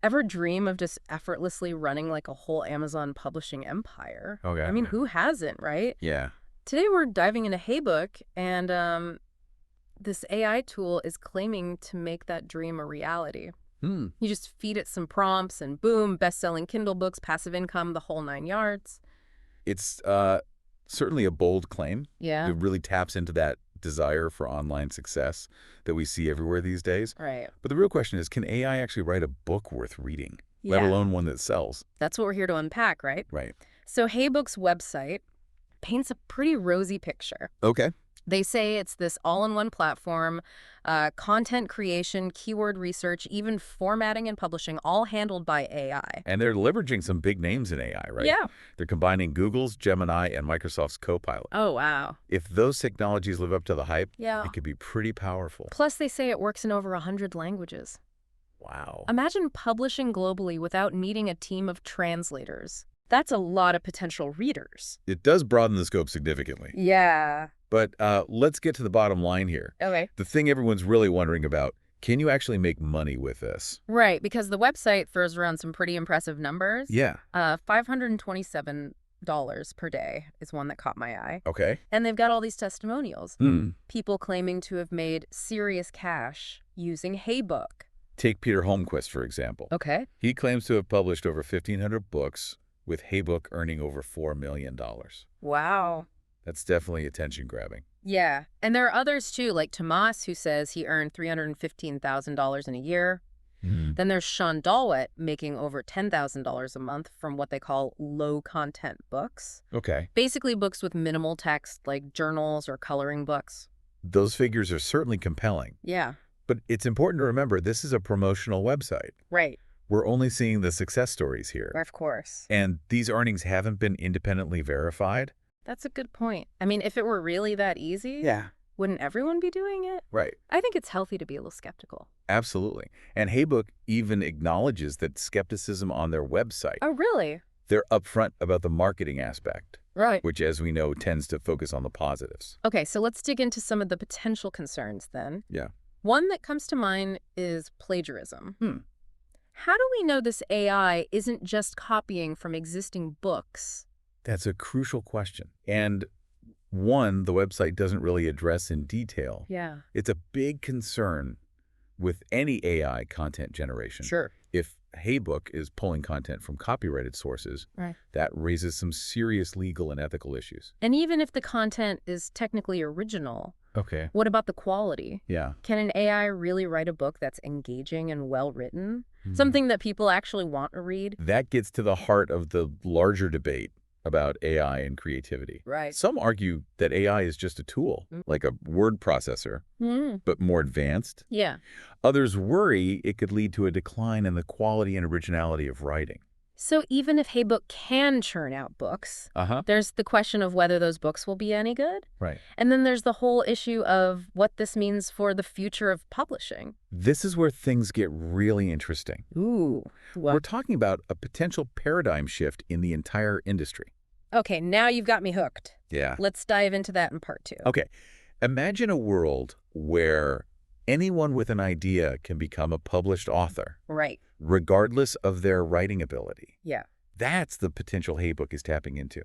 Ever dream of just effortlessly running like a whole Amazon publishing empire? Okay. I mean, who hasn't, right? Yeah. Today we're diving into HeyBook, and this AI tool is claiming to make that dream a reality. Hmm. You just feed it some prompts and boom, best-selling Kindle books, passive income, the whole 9 yards. It's certainly a bold claim. Yeah. It really taps into that desire for online success that we see everywhere these days. Right. But the real question is, can AI actually write a book worth reading, let Yeah. alone one that sells? That's what we're here to unpack, right? Right. So HeyBook's website paints a pretty rosy picture. Okay. They say it's this all-in-one platform, content creation, keyword research, even formatting and publishing, all handled by AI. And they're leveraging some big names in AI, right? Yeah. They're combining Google's Gemini and Microsoft's Copilot. Oh, wow. If those technologies live up to the hype, Yeah. it could be pretty powerful. Plus, they say it works in over 100 languages. Wow. Imagine publishing globally without needing a team of translators. That's a lot of potential readers. It does broaden the scope significantly. Yeah. But let's get to the bottom line here. Okay. The thing everyone's really wondering about, can you actually make money with this? Right, because the website throws around some pretty impressive numbers. Yeah. $527 per day is one that caught my eye. Okay. And they've got all these testimonials. Hmm. People claiming to have made serious cash using HeyBook. Take Peter Holmquist, for example. Okay. He claims to have published over 1,500 books, with HeyBook earning over $4 million. Wow. That's definitely attention-grabbing. Yeah. And there are others, too, like Tomas, who says he earned $315,000 in a year. Then there's Sean Dalwett making over $10,000 a month from what they call low-content books. Okay. Basically books with minimal text, like journals or coloring books. Those figures are certainly compelling. Yeah. But it's important to remember this is a promotional website. Right. We're only seeing the success stories here. Of course. And these earnings haven't been independently verified. That's a good point. I mean, if it were really that easy, wouldn't everyone be doing it? Right. I think it's healthy to be a little skeptical. Absolutely. And HeyBook even acknowledges that skepticism on their website. Oh, really? They're upfront about the marketing aspect, Right. which, as we know, tends to focus on the positives. Okay, so let's dig into some of the potential concerns then. Yeah. One that comes to mind is plagiarism. How do we know this AI isn't just copying from existing books? That's a crucial question. And one, the website doesn't really address in detail. Yeah. It's a big concern with any AI content generation. Sure. If HeyBook is pulling content from copyrighted sources, Right. that raises some serious legal and ethical issues. And even if the content is technically original, Okay. what about the quality? Yeah. Can an AI really write a book that's engaging and well-written? Something that people actually want to read? That gets to the heart of the larger debate about AI and creativity. Right. Some argue that AI is just a tool, like a word processor, but more advanced. Yeah. Others worry it could lead to a decline in the quality and originality of writing. So even if HeyBook can churn out books, there's the question of whether those books will be any good. Right. And then there's the whole issue of what this means for the future of publishing. This is where things get really interesting. Ooh. We're talking about a potential paradigm shift in the entire industry. Okay, now you've got me hooked. Yeah. Let's dive into that in part 2. Okay. Imagine a world where anyone with an idea can become a published author. Right. Regardless of their writing ability. Yeah. That's the potential HeyBook is tapping into.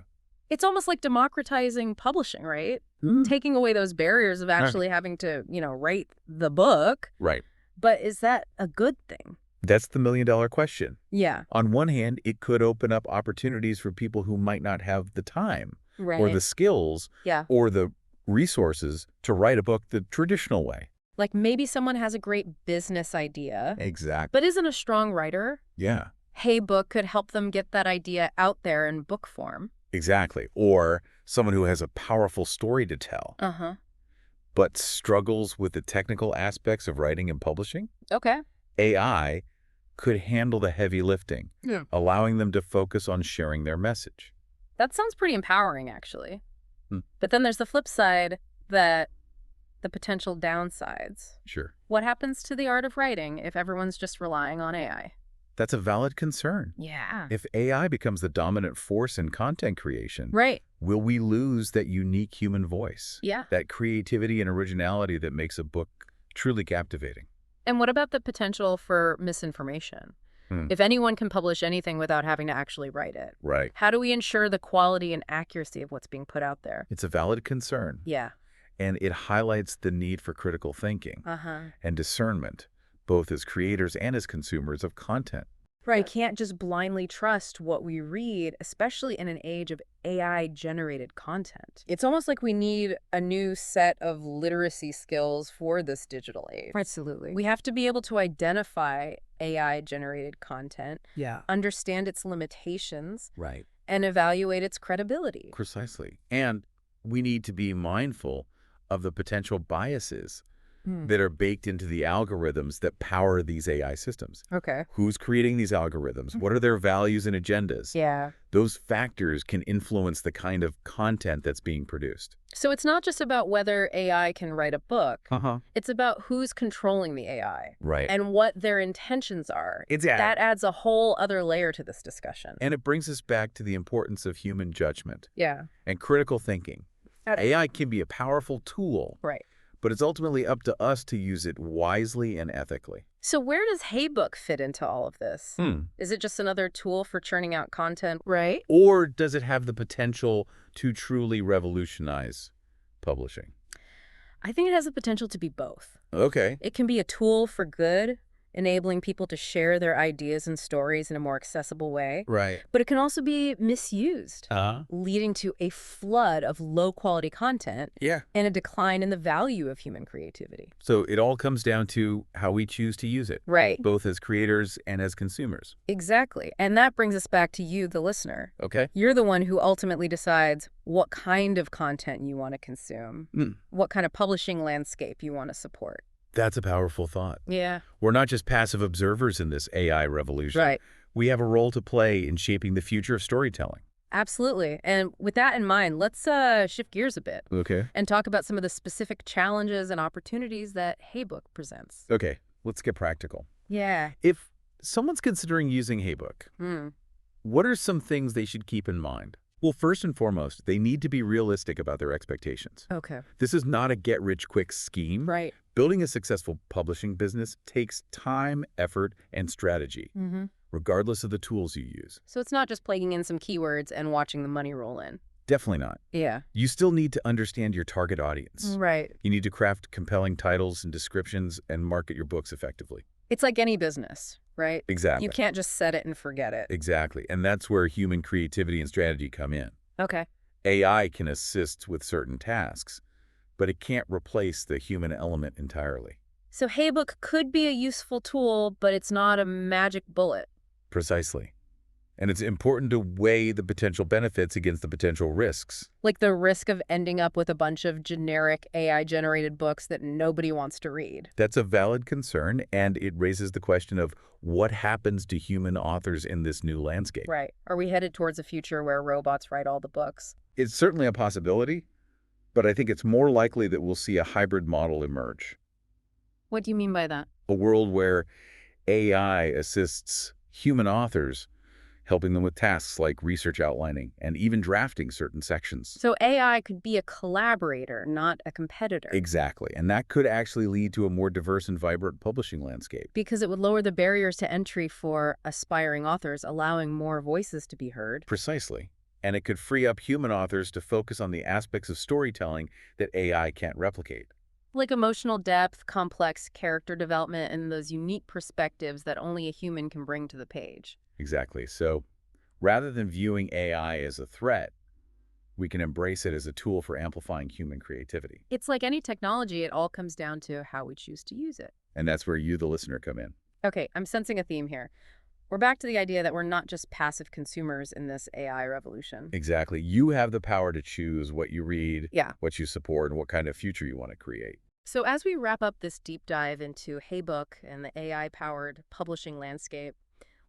It's almost like democratizing publishing, right? Taking away those barriers of actually having to, write the book. Right. But is that a good thing? That's the million-dollar question. Yeah. On one hand, it could open up opportunities for people who might not have the time Right. or the skills or the resources to write a book the traditional way. Like maybe someone has a great business idea, Exactly. but isn't a strong writer. Yeah. HeyBook could help them get that idea out there in book form. Exactly. Or someone who has a powerful story to tell, but struggles with the technical aspects of writing and publishing. Okay. AI could handle the heavy lifting, allowing them to focus on sharing their message. That sounds pretty empowering, actually. But then there's the flip side, that the potential downsides. Sure. What happens to the art of writing if everyone's just relying on AI? That's a valid concern. Yeah. If AI becomes the dominant force in content creation, Right. will we lose that unique human voice? Yeah. That creativity and originality that makes a book truly captivating? And what about the potential for misinformation? If anyone can publish anything without having to actually write it. Right. How do we ensure the quality and accuracy of what's being put out there? It's a valid concern. Yeah. And it highlights the need for critical thinking and discernment, both as creators and as consumers of content. Right. We can't just blindly trust what we read, especially in an age of AI-generated content. It's almost like we need a new set of literacy skills for this digital age. Absolutely. We have to be able to identify AI-generated content, understand its limitations, Right. and evaluate its credibility. Precisely. And we need to be mindful of the potential biases that are baked into the algorithms that power these AI systems. Okay. Who's creating these algorithms? What are their values and agendas? Yeah. Those factors can influence the kind of content that's being produced. So it's not just about whether AI can write a book. It's about who's controlling the AI. Right. And what their intentions are. Exactly. That adds a whole other layer to this discussion. And it brings us back to the importance of human judgment and critical thinking. AI can be a powerful tool. Right. But it's ultimately up to us to use it wisely and ethically. So where does HeyBook fit into all of this? Is it just another tool for churning out content, right? Or does it have the potential to truly revolutionize publishing? I think it has the potential to be both. Okay. It can be a tool for good, enabling people to share their ideas and stories in a more accessible way. Right. But it can also be misused, leading to a flood of low-quality content and a decline in the value of human creativity. So it all comes down to how we choose to use it. Right. Both as creators and as consumers. Exactly. And that brings us back to you, the listener. Okay. You're the one who ultimately decides what kind of content you want to consume, what kind of publishing landscape you want to support. That's a powerful thought. Yeah. We're not just passive observers in this AI revolution. Right. We have a role to play in shaping the future of storytelling. Absolutely. And with that in mind, let's shift gears a bit. Okay. And talk about some of the specific challenges and opportunities that HeyBook presents. Okay. Let's get practical. Yeah. If someone's considering using HeyBook, what are some things they should keep in mind? Well, first and foremost, they need to be realistic about their expectations. Okay. This is not a get-rich-quick scheme. Right. Building a successful publishing business takes time, effort, and strategy, regardless of the tools you use. So it's not just plugging in some keywords and watching the money roll in. Definitely not. Yeah. You still need to understand your target audience. Right. You need to craft compelling titles and descriptions and market your books effectively. It's like any business, right? Exactly. You can't just set it and forget it. Exactly. And that's where human creativity and strategy come in. Okay. AI can assist with certain tasks, but it can't replace the human element entirely. So HeyBook could be a useful tool, but it's not a magic bullet. Precisely. And it's important to weigh the potential benefits against the potential risks. Like the risk of ending up with a bunch of generic AI-generated books that nobody wants to read. That's a valid concern, and it raises the question of what happens to human authors in this new landscape. Right. Are we headed towards a future where robots write all the books? It's certainly a possibility, but I think it's more likely that we'll see a hybrid model emerge. What do you mean by that? A world where AI assists human authors, helping them with tasks like research outlining and even drafting certain sections. So AI could be a collaborator, not a competitor. Exactly. And that could actually lead to a more diverse and vibrant publishing landscape. Because it would lower the barriers to entry for aspiring authors, allowing more voices to be heard. Precisely. And it could free up human authors to focus on the aspects of storytelling that AI can't replicate. Like emotional depth, complex character development, and those unique perspectives that only a human can bring to the page. Exactly. So rather than viewing AI as a threat, we can embrace it as a tool for amplifying human creativity. It's like any technology, it all comes down to how we choose to use it. And that's where you, the listener, come in. Okay, I'm sensing a theme here. We're back to the idea that we're not just passive consumers in this AI revolution. Exactly. You have the power to choose what you read, Yeah. what you support, and what kind of future you want to create. So as we wrap up this deep dive into HeyBook and the AI-powered publishing landscape,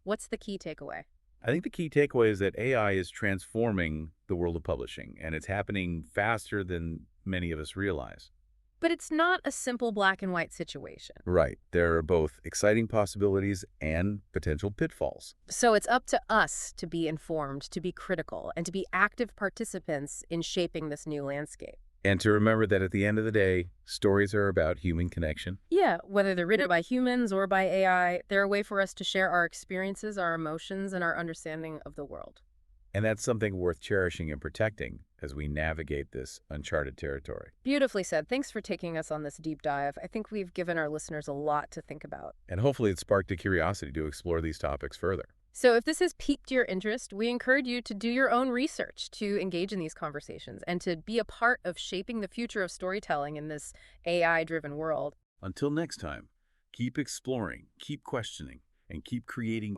what's the key takeaway? I think the key takeaway is that AI is transforming the world of publishing, and it's happening faster than many of us realize. But it's not a simple black and white situation. Right. There are both exciting possibilities and potential pitfalls. So it's up to us to be informed, to be critical, and to be active participants in shaping this new landscape. And to remember that at the end of the day, stories are about human connection. Yeah, whether they're written by humans or by AI, they're a way for us to share our experiences, our emotions, and our understanding of the world. And that's something worth cherishing and protecting as we navigate this uncharted territory. Beautifully said. Thanks for taking us on this deep dive. I think we've given our listeners a lot to think about. And hopefully it sparked a curiosity to explore these topics further. So if this has piqued your interest, we encourage you to do your own research, to engage in these conversations, and to be a part of shaping the future of storytelling in this AI-driven world. Until next time, keep exploring, keep questioning, and keep creating